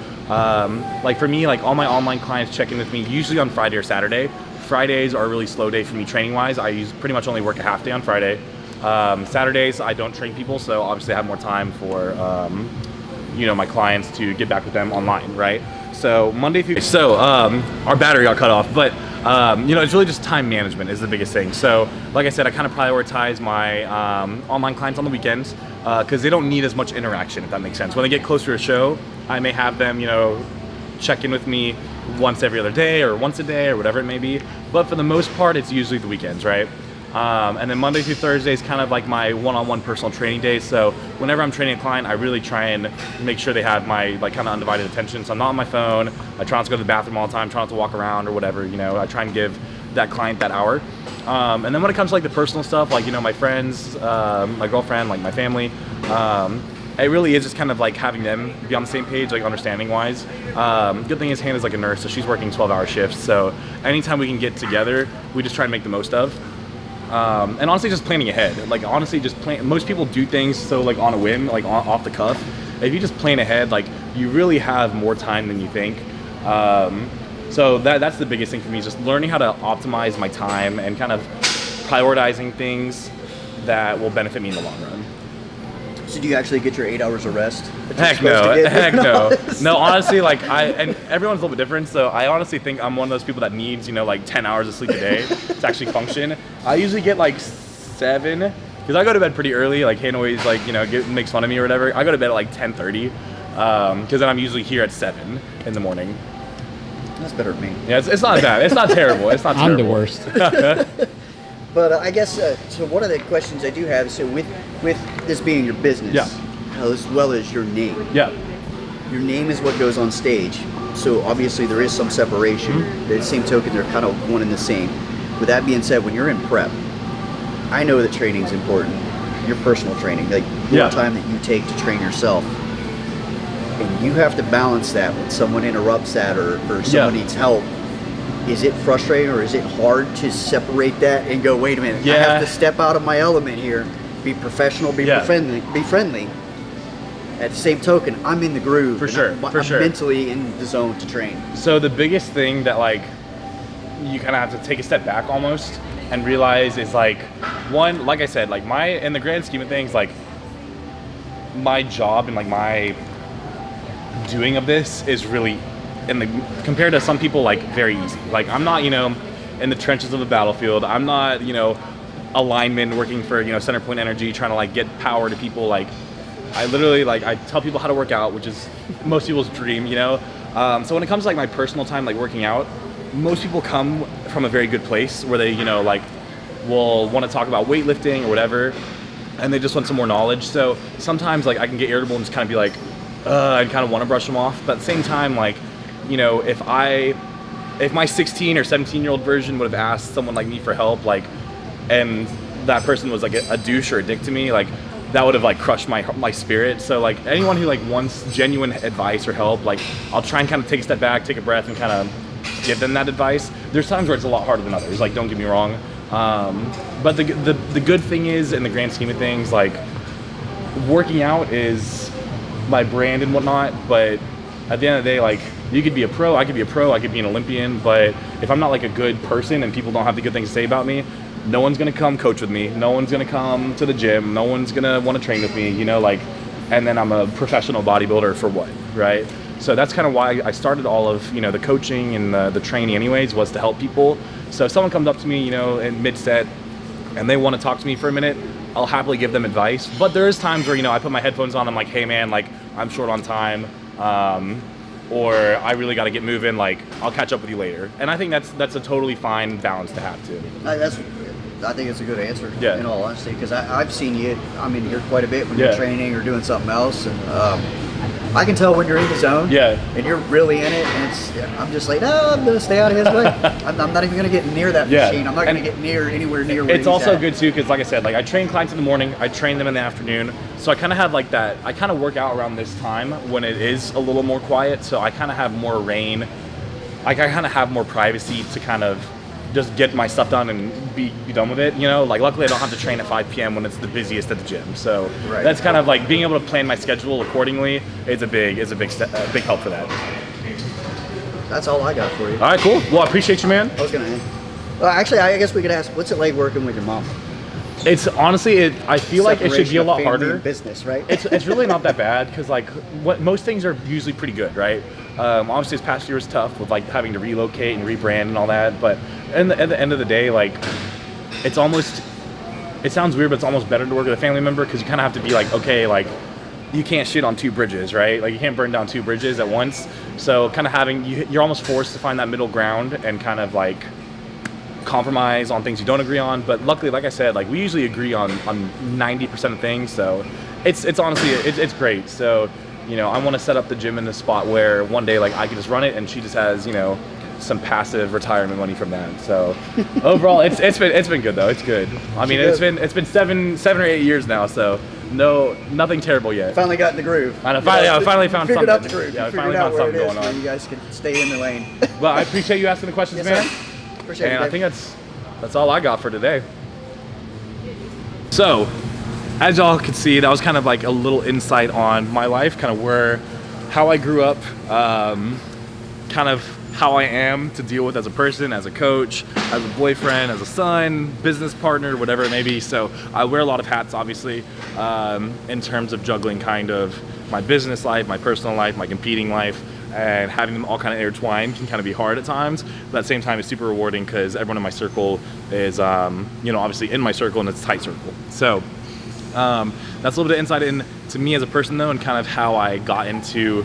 like for me, like all my online clients check in with me usually on Friday or Saturday. Fridays are a really slow day for me training wise. I pretty much only work a half day on Friday. Saturdays I don't train people, so obviously I have more time for my clients to get back with them online, right? So Monday through our battery got cut off, but it's really just time management is the biggest thing. So like I said, I kind of prioritize my online clients on the weekends because they don't need as much interaction, if that makes sense. When they get closer to a show, I may have them check in with me once every other day or once a day or whatever it may be, but for the most part it's usually the weekends, right? And then Monday through Thursday is kind of like my one-on-one personal training days. So whenever I'm training a client, I really try and make sure they have my like kind of undivided attention. So I'm not on my phone. I try not to go to the bathroom all the time, try not to walk around or whatever, I try and give that client that hour. And then when it comes to like the personal stuff, like, my friends, my girlfriend, like my family, it really is just kind of like having them be on the same page, like understanding wise. Good thing is Hannah's like a nurse, so she's working 12-hour shifts. So anytime we can get together, we just try and make the most of. And honestly, just planning ahead. Like honestly, just plan. Most people do things so like on a whim, like off the cuff. If you just plan ahead, like you really have more time than you think. So that's the biggest thing for me, is just learning how to optimize my time and kind of prioritizing things that will benefit me in the long run. So do you actually get your 8 hours of rest? Heck no. No, honestly, like and everyone's a little bit different, so I honestly think I'm one of those people that needs, like 10 hours of sleep a day to actually function. I usually get like 7, because I go to bed pretty early. Like Hannah always like, makes fun of me or whatever. I go to bed at like 10:30, because then I'm usually here at 7 in the morning. That's better than me. Yeah, it's not bad. It's not terrible. It's not terrible. I'm the worst. But I guess, so one of the questions I do have, so with this being your business, as well as your name. Yeah. Your name is what goes on stage. So obviously there is some separation. At the same token, they're kind of one and the same. With that being said, when you're in prep, I know that training is important. Your personal training, like the time that you take to train yourself. And you have to balance that when someone interrupts that or someone needs help. Is it frustrating or is it hard to separate that and go, wait a minute, I have to step out of my element here, be professional, be friendly, At the same token, I'm in the groove. For sure, I'm mentally in the zone to train. So the biggest thing that like you kind of have to take a step back almost and realize is like, one, like I said, like in the grand scheme of things, like my job and like my doing of this is really, compared to some people, like very easy. Like I'm not, in the trenches of the battlefield. I'm not, a lineman working for, Center Point Energy trying to like get power to people. Like I literally, like I tell people how to work out, which is most people's dream, So when it comes to like my personal time, like working out, most people come from a very good place where they, like will want to talk about weightlifting or whatever, and they just want some more knowledge. So sometimes like I can get irritable and just kind of be like, I kind of want to brush them off. But at the same time, like, if my 16 or 17-year-old version would have asked someone like me for help, like, and that person was like a douche or a dick to me, like that would have like crushed my spirit. So like anyone who like wants genuine advice or help, like I'll try and kind of take a step back, take a breath, and kind of give them that advice. There's times where it's a lot harder than others, like don't get me wrong. But the good thing is, in the grand scheme of things, like working out is my brand and whatnot, but at the end of the day, like you could be a pro, I could be a pro, I could be an Olympian, but if I'm not like a good person and people don't have the good things to say about me, no one's gonna come coach with me, no one's gonna come to the gym, no one's gonna want to train with me, like, and then I'm a professional bodybuilder for what, right? So that's kind of why I started all of, the coaching and the training anyways, was to help people. So if someone comes up to me, in mid-set and they want to talk to me for a minute, I'll happily give them advice. But there is times where, I put my headphones on, I'm like, hey man, like I'm short on time, or I really got to get moving, like I'll catch up with you later. And I think that's a totally fine balance to have too. I think it's a good answer, yeah, in all honesty, because I've seen you, I'm in here quite a bit when you're training or doing something else, and I can tell when you're in the zone, and you're really in it, and I'm just like, no, I'm gonna stay out of his way. I'm not even gonna get near that machine. I'm not gonna get anywhere near where it's also good too, because like I said, like I train clients in the morning, I train them in the afternoon, so I kind of have like that, I kind of work out around this time when it is a little more quiet, so I kind of have more reign, like I kind of have more privacy to kind of just get my stuff done and be done with it, like luckily I don't have to train at 5 p.m. when it's the busiest at the gym, so that's kind of like being able to plan my schedule accordingly is a big help for that. That's all I got for you. All right, cool. Well, I appreciate you, man. I was gonna actually, I guess we could ask, what's it like working with your mom? It's honestly, I feel like it should be a lot harder. Business, right? It's really not that bad, because like most things are usually pretty good, right? Obviously this past year was tough with like having to relocate and rebrand and all that, but at the end of the day, like it sounds weird, but it's almost better to work with a family member, because you kind of have to be like, okay, like you can't shit on two bridges, right? Like you can't burn down two bridges at once. So kind of you're almost forced to find that middle ground and kind of like compromise on things you don't agree on. But luckily, like I said, like we usually agree on 90% of things, so it's honestly it's great. So I want to set up the gym in the spot where one day like I can just run it and she just has some passive retirement money from that. So overall, it's been good though. It's good. I mean, it's been seven or 8 years now, so nothing terrible yet. Finally got in the groove. I finally found something. Figured out the groove. Yeah, I finally found something going on. You guys can stay in the lane. Well, I appreciate you asking the questions, man. Sir. Appreciate And it, I think that's all I got for today. So, as y'all can see, that was kind of like a little insight on my life, kind of how I grew up, kind of how I am to deal with as a person, as a coach, as a boyfriend, as a son, business partner, whatever it may be. So I wear a lot of hats, obviously, in terms of juggling kind of my business life, my personal life, my competing life, and having them all kind of intertwined can kind of be hard at times. But at the same time, it's super rewarding because everyone in my circle is, obviously in my circle, and it's a tight circle. So that's a little bit of insight into me as a person, though, and kind of how I got into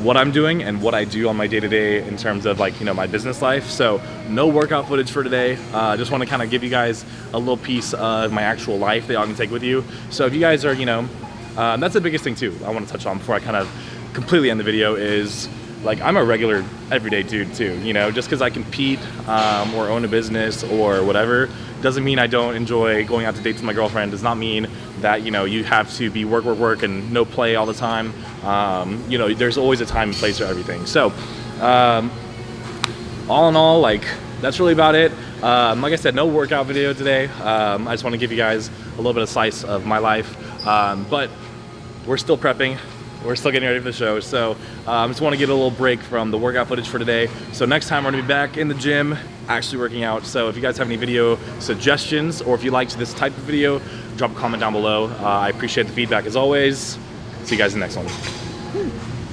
what I'm doing and what I do on my day-to-day in terms of like, my business life. So no workout footage for today. Just want to kind of give you guys a little piece of my actual life that y'all can take with you. So if you guys are, that's the biggest thing too I want to touch on before I kind of completely end the video is like, I'm a regular everyday dude too, just because I compete or own a business or whatever doesn't mean I don't enjoy going out to dates with my girlfriend. Does not mean that, you have to be work and no play all the time. There's always a time and place for everything. So all in all, like, that's really about it. Like I said, no workout video today. I just want to give you guys a little bit of slice of my life. But we're still prepping. We're still getting ready for the show. So I just want to get a little break from the workout footage for today. So next time we're gonna be back in the gym, actually working out. So if you guys have any video suggestions, or if you liked this type of video, drop a comment down below. I appreciate the feedback as always. See you guys in the next one.